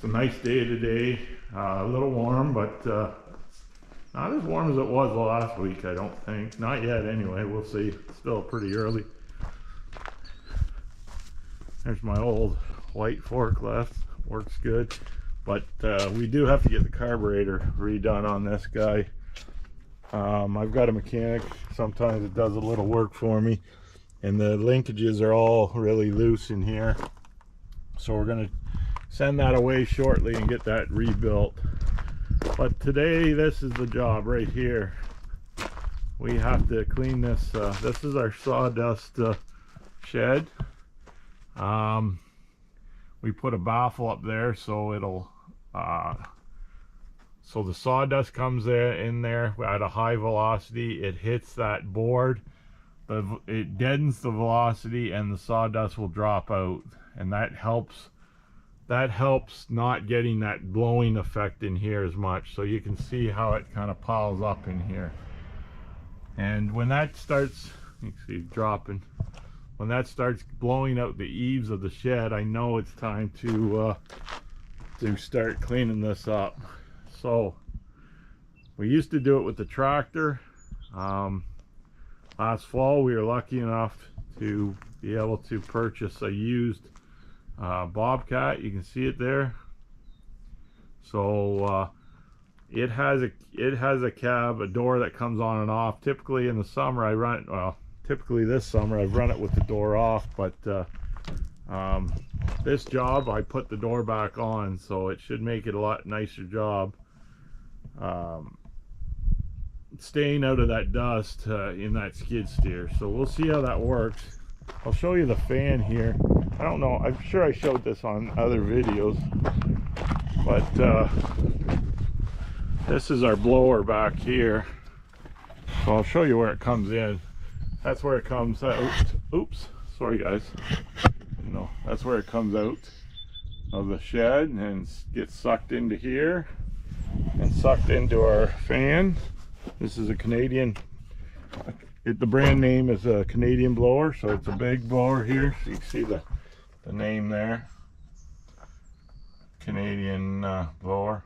It's a nice day today. A little warm, but not as warm as it was last week, I don't think. Not yet anyway, we'll see. It's still pretty early. There's my old white forklift, works good. But we do have to get the carburetor redone on this guy. I've got a mechanic, sometimes it does a little work for me. And the linkages are all really loose in here. So we're gonna send that away shortly and get that rebuilt. But today, this is the job right here. We have to clean this. This is our sawdust shed. We put a baffle up there so it'll so the sawdust comes in there at a high velocity. It hits that board, it deadens the velocity, and the sawdust will drop out, and that helps not getting that blowing effect in here as much. So you can see how it kind of piles up in here, and when that starts, you can see dropping. When that starts blowing out the eaves of the shed, I know it's time to start cleaning this up. So we used to do it with the tractor. Last fall we were lucky enough to be able to purchase a used Bobcat. You can see it there. So it has a cab, a door that comes on and off. Typically in the summer I run it, well, typically this summer I've run it with the door off, but this job I put the door back on, so it should make it a lot nicer job staying out of that dust in that skid steer. So we'll see how that works. I'll show you the fan here. I don't know, I'm sure I showed this on other videos, but this is our blower back here. So I'll show you where it comes in. That's where it comes out. Oops, sorry guys. No, that's where it comes out of the shed and gets sucked into here and sucked into our fan. This is a Canadian, the brand name is a Canadian blower, so it's a big blower here. So you can see the name there, Canadian blower.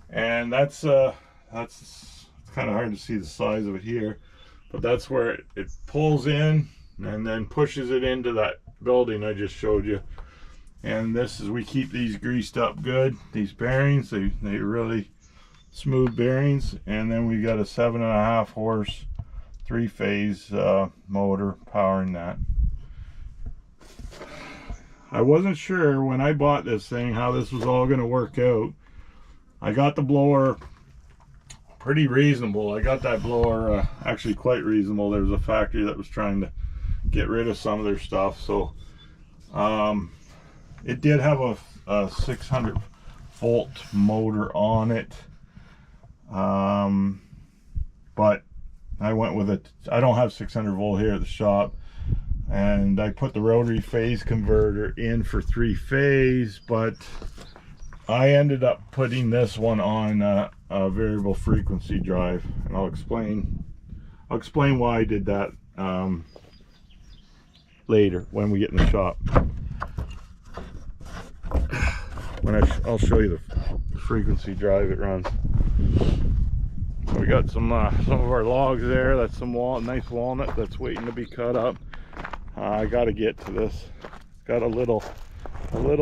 And that's kind of hard to see the size of it here. But that's where it pulls in and then pushes it into that building I just showed you. And this is, we keep these greased up good. These bearings, they really smooth bearings. And then we got a 7.5 horse 3-phase motor powering that. I wasn't sure when I bought this thing how this was all going to work out. I got the blower pretty reasonable. I got that blower actually quite reasonable. There was a factory that was trying to get rid of some of their stuff, so it did have a 600 volt motor on it, but I went with it. I don't have 600 volt here at the shop, and I put the rotary phase converter in for 3-phase, but I ended up putting this one on a variable frequency drive, and I'll explain why I did that later when we get in the shop. I'll show you the frequency drive it runs. So we got some of our logs there. That's some nice walnut that's waiting to be cut up. I got to get to this. It's got a little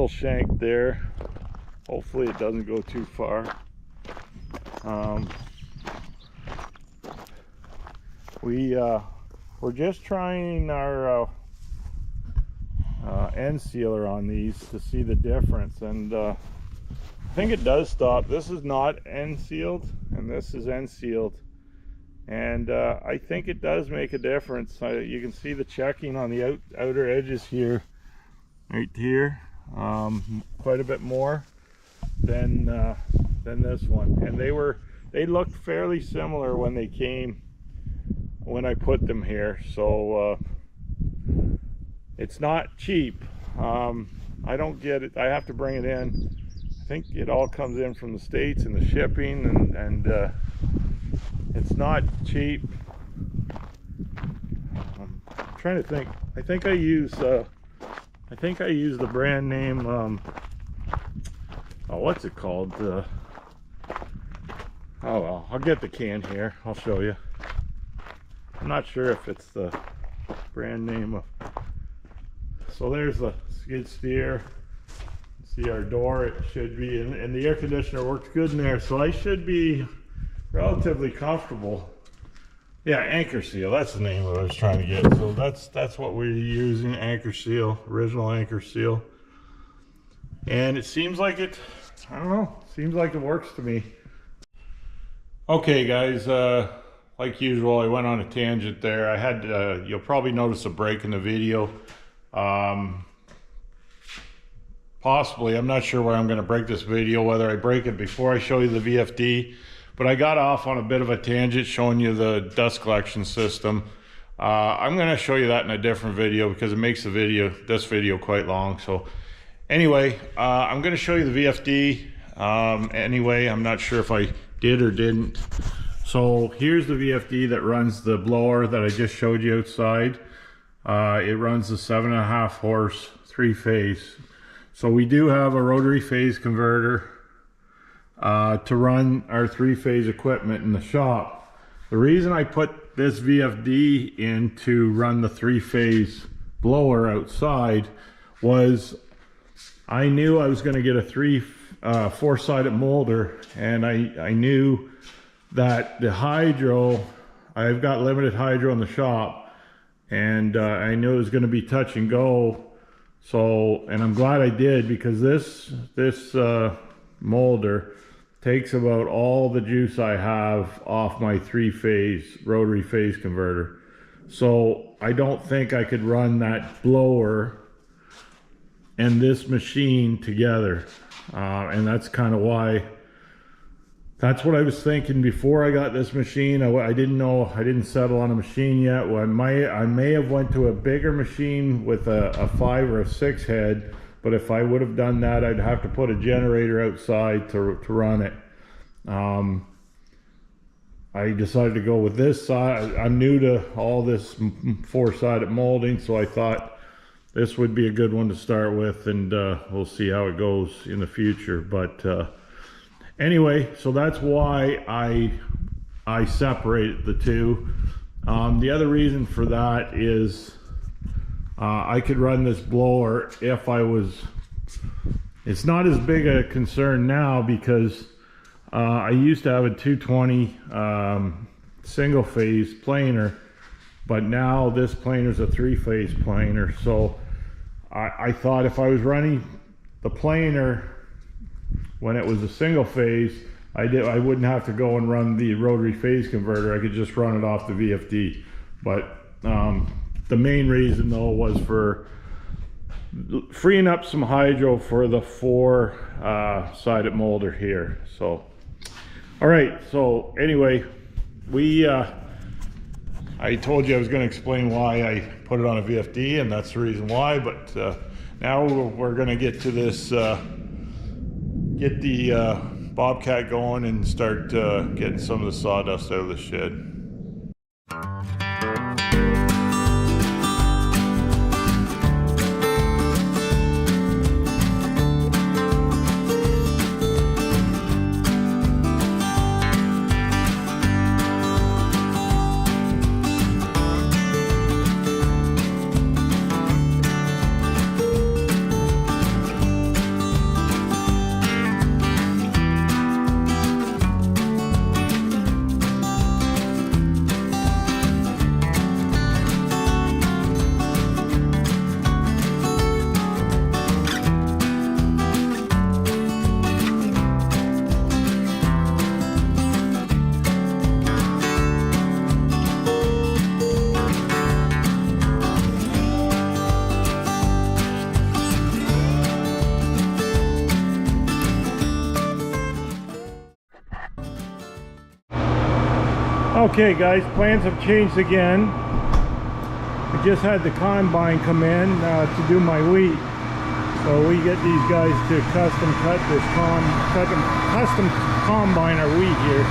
shank there. Hopefully it doesn't go too far. We're just trying our end sealer on these to see the difference, and I think it does stop. This is not end sealed and this is end sealed, and I think it does make a difference. You can see the checking on the outer edges here, right here, quite a bit more than this one. And they looked fairly similar when I put them here. So it's not cheap. I don't get it. I have to bring it in. I think it all comes in from the States, and the shipping, and it's not cheap. I'm trying to think. I think I use the brand name oh, what's it called? Oh well, I'll get the can here. I'll show you. I'm not sure if it's the brand name of. So there's the skid steer. See our door, it should be, and the air conditioner works good in there, so I should be relatively comfortable. Yeah, anchor seal, that's the name of what I was trying to get. So that's what we're using, anchor seal, original anchor seal. And it seems like it, I don't know, seems like it works to me. Okay guys, like usual, I went on a tangent there. I had, you'll probably notice a break in the video. Possibly, I'm not sure where I'm going to break this video, whether I break it before I show you the VFD, but I got off on a bit of a tangent showing you the dust collection system. I'm going to show you that in a different video because it makes this video quite long. So anyway, I'm going to show you the VFD. Anyway, I'm not sure if I did or didn't. So here's the VFD that runs the blower that I just showed you outside. It runs the 7.5 horse 3-phase. So we do have a rotary phase converter to run our 3-phase equipment in the shop. The reason I put this VFD in to run the 3-phase blower outside was I knew I was going to get a 4-sided molder, and I knew that the hydro, I've got limited hydro in the shop, and I knew it was going to be touch and go. So, and I'm glad I did, because this molder takes about all the juice I have off my 3-phase rotary phase converter. So I don't think I could run that blower and this machine together. And that's kind of why, that's what I was thinking before I got this machine. I didn't know, I didn't settle on a machine yet. Well, I may have went to a bigger machine with a 5 or a 6 head, but if I would have done that, I'd have to put a generator outside to run it. I decided to go with this side. I'm new to all this 4-sided molding, so I thought this would be a good one to start with, and we'll see how it goes in the future. But anyway, so that's why I separated the two. The other reason for that is I could run this blower if I was, it's not as big a concern now because I used to have a 220 single phase planer, but now this planer is a 3-phase planer. So I thought if I was running the planer when it was a single phase, I wouldn't have to go and run the rotary phase converter. I could just run it off the VFD. But the main reason though was for freeing up some hydro for the 4-sided molder here. So all right, so anyway, I told you I was going to explain why I put it on a VFD, and that's the reason why. But now we're going to get to this, get the Bobcat going and start getting some of the sawdust out of the shed. Okay guys, plans have changed again. I just had the combine come in to do my wheat. So we get these guys to custom cut this custom combine our wheat here.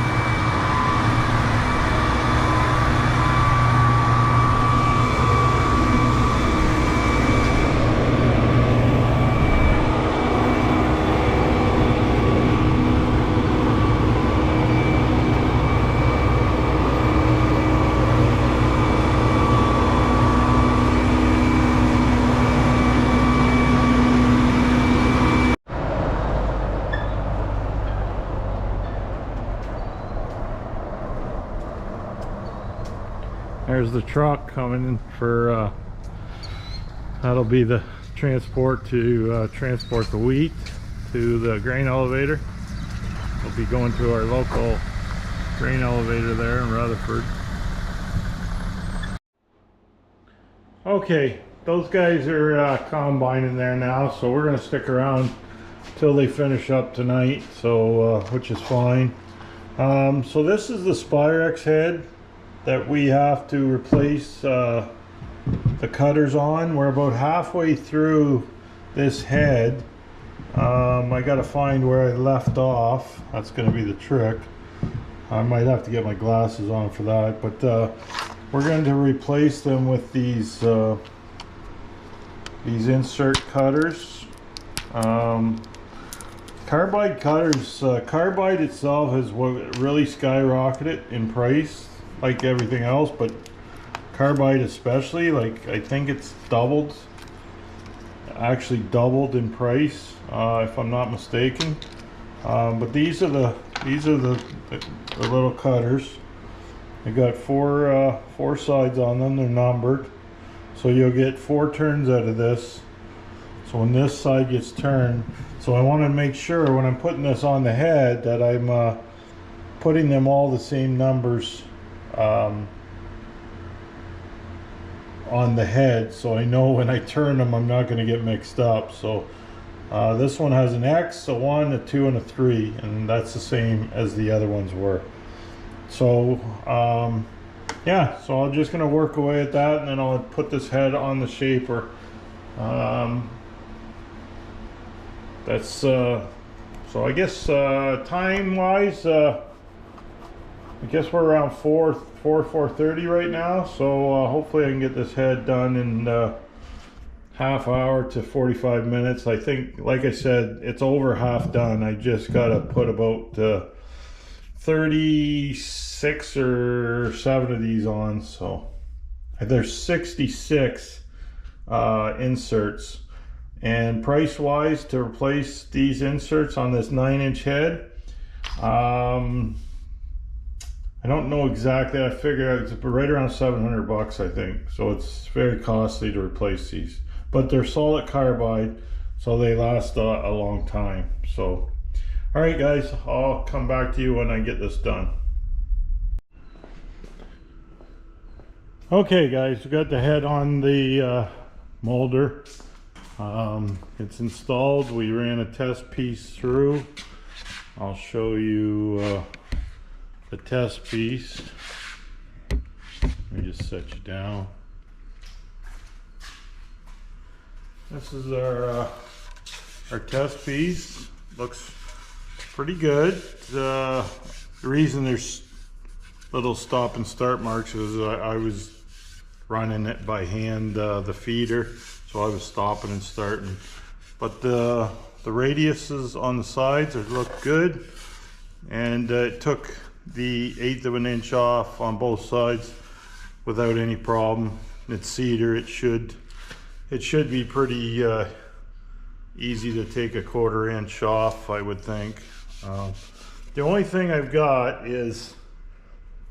There's the truck coming in for, that'll be the transport to transport the wheat to the grain elevator. We'll be going to our local grain elevator there in Rutherford. Okay, those guys are combining there now, so we're going to stick around till they finish up tonight, so which is fine. So this is the Spirex head that we have to replace the cutters on. We're about halfway through this head. I got to find where I left off. That's going to be the trick. I might have to get my glasses on for that, but we're going to replace them with these insert cutters. Carbide cutters, carbide itself has really skyrocketed in price, like everything else, but carbide especially, like I think it's doubled, actually doubled in price, if I'm not mistaken. But these are the little cutters. They got four sides on them. They're numbered, so you'll get 4 turns out of this. So when this side gets turned, so I want to make sure when I'm putting this on the head that I'm putting them all the same numbers on the head, so I know when I turn them I'm not going to get mixed up. So this one has an X, a 1, a 2, and a 3, and that's the same as the other ones were. So yeah, so I'm just going to work away at that, and then I'll put this head on the shaper. That's so I guess time wise, I guess we're around 4:30 right now, so hopefully I can get this head done in half hour to 45 minutes. I think, like I said, it's over half done. I just gotta put about 36 or 7 of these on. So there's 66 inserts, and price wise to replace these inserts on this 9-inch head, I don't know exactly. I figure it's right around 700 bucks, I think. So it's very costly to replace these, but they're solid carbide, so they last a long time. So all right guys, I'll come back to you when I get this done. Okay guys, we got the head on the molder. It's installed. We ran a test piece through. I'll show you the test piece. Let me just set you down. This is our test piece. Looks pretty good. The reason there's little stop and start marks is I was running it by hand, the feeder, so I was stopping and starting. But the radiuses on the sides look good, and it took the 1/8 of an inch off on both sides without any problem. It's cedar. It should be pretty easy to take a 1/4 inch off, I would think. The only thing I've got is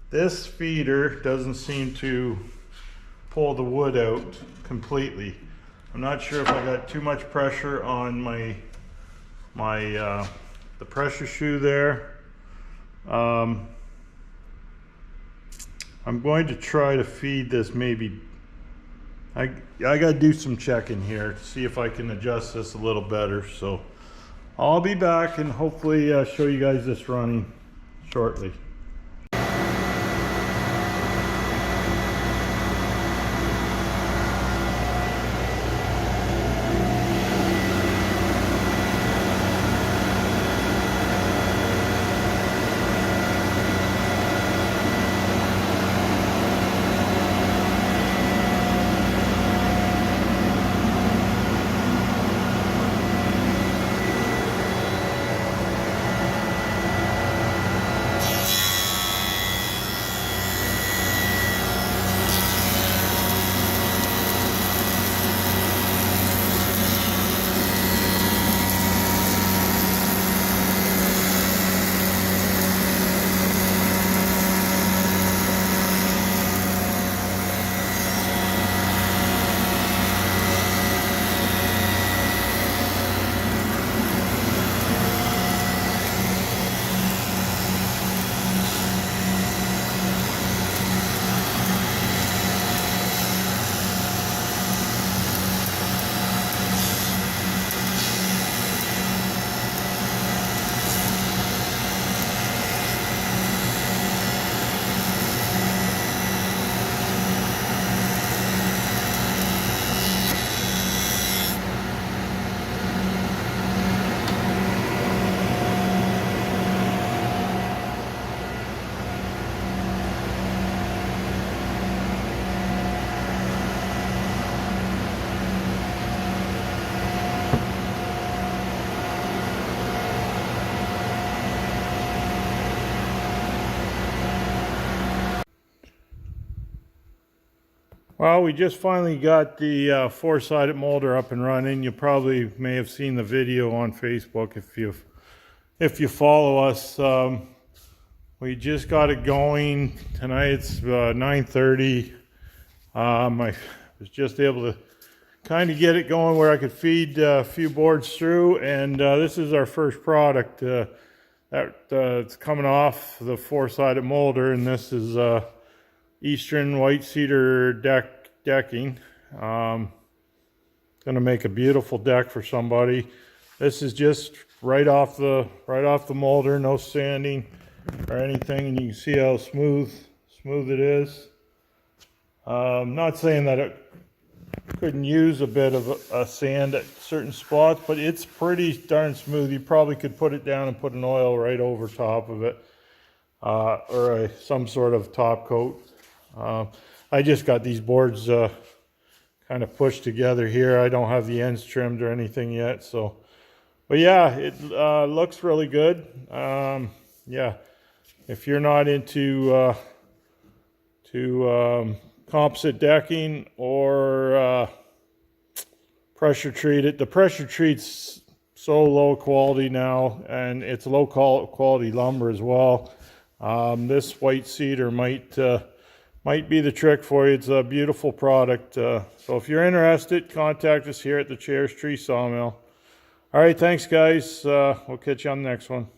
this feeder doesn't seem to pull the wood out completely. I'm not sure if I got too much pressure on the pressure shoe there. I'm going to try to feed this. Maybe I gotta do some checking here to see if I can adjust this a little better. So I'll be back and hopefully show you guys this running shortly. Well, we just finally got the four-sided molder up and running. You probably may have seen the video on Facebook if you follow us. We just got it going tonight. It's 9:30. I was just able to kind of get it going where I could feed a few boards through, and this is our first product it's coming off the four-sided molder, and this is Eastern white cedar decking. Gonna make a beautiful deck for somebody. This is just right off the molder, no sanding or anything, and you can see how smooth it is. Not saying that it couldn't use a bit of a sand at certain spots, but it's pretty darn smooth. You probably could put it down and put an oil right over top of it, or some sort of top coat. I just got these boards kind of pushed together here. I don't have the ends trimmed or anything yet, so. But yeah, it looks really good. Yeah, if you're not into composite decking or pressure treated, the pressure treat's so low quality now, and it's low quality lumber as well. This white cedar might be the trick for you. It's a beautiful product. So if you're interested, contact us here at the Cherry Tree Sawmill. All right, thanks guys. We'll catch you on the next one.